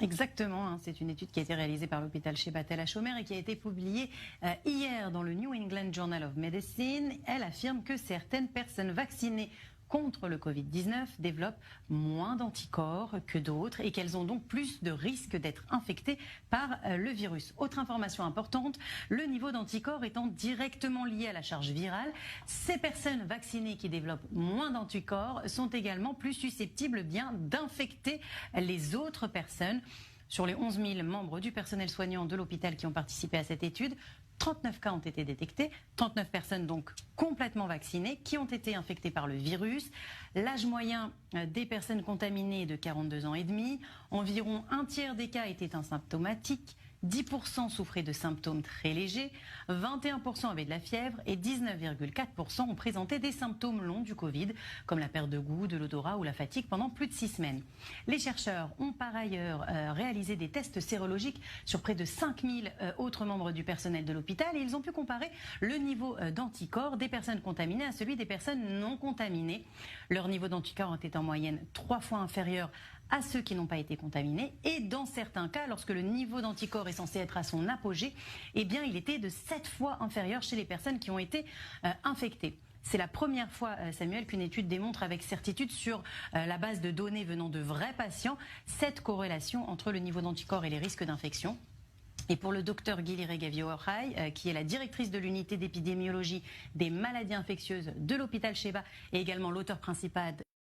Exactement, hein, c'est une étude qui a été réalisée par l'hôpital Sheba Tel HaShomer et qui a été publiée hier dans le New England Journal of Medicine. Elle affirme que certaines personnes vaccinées contre le Covid-19 développent moins d'anticorps que d'autres et qu'elles ont donc plus de risques d'être infectées par le virus. Autre information importante, le niveau d'anticorps étant directement lié à la charge virale, ces personnes vaccinées qui développent moins d'anticorps sont également plus susceptibles d'infecter les autres personnes. Sur les 11 000 membres du personnel soignant de l'hôpital qui ont participé à cette étude, 39 cas ont été détectés, 39 personnes donc complètement vaccinées qui ont été infectées par le virus. L'âge moyen des personnes contaminées est de 42 ans et demi. Environ un tiers des cas étaient asymptomatiques. 10% souffraient de symptômes très légers, 21% avaient de la fièvre et 19,4% ont présenté des symptômes longs du Covid, comme la perte de goût, de l'odorat ou la fatigue pendant plus de 6 semaines. Les chercheurs ont par ailleurs réalisé des tests sérologiques sur près de 5000 autres membres du personnel de l'hôpital et ils ont pu comparer le niveau d'anticorps des personnes contaminées à celui des personnes non contaminées. Leur niveau d'anticorps était en moyenne 3 fois inférieur à ceux qui n'ont pas été contaminés et dans certains cas, lorsque le niveau d'anticorps est censé être à son apogée, eh bien il était de 7 fois inférieur chez les personnes qui ont été infectées. C'est la première fois, Samuel, qu'une étude démontre avec certitude sur la base de données venant de vrais patients cette corrélation entre le niveau d'anticorps et les risques d'infection. Et pour le docteur Gilire Gavio-Orhai, qui est la directrice de l'unité d'épidémiologie des maladies infectieuses de l'hôpital Sheba et également l'auteur principal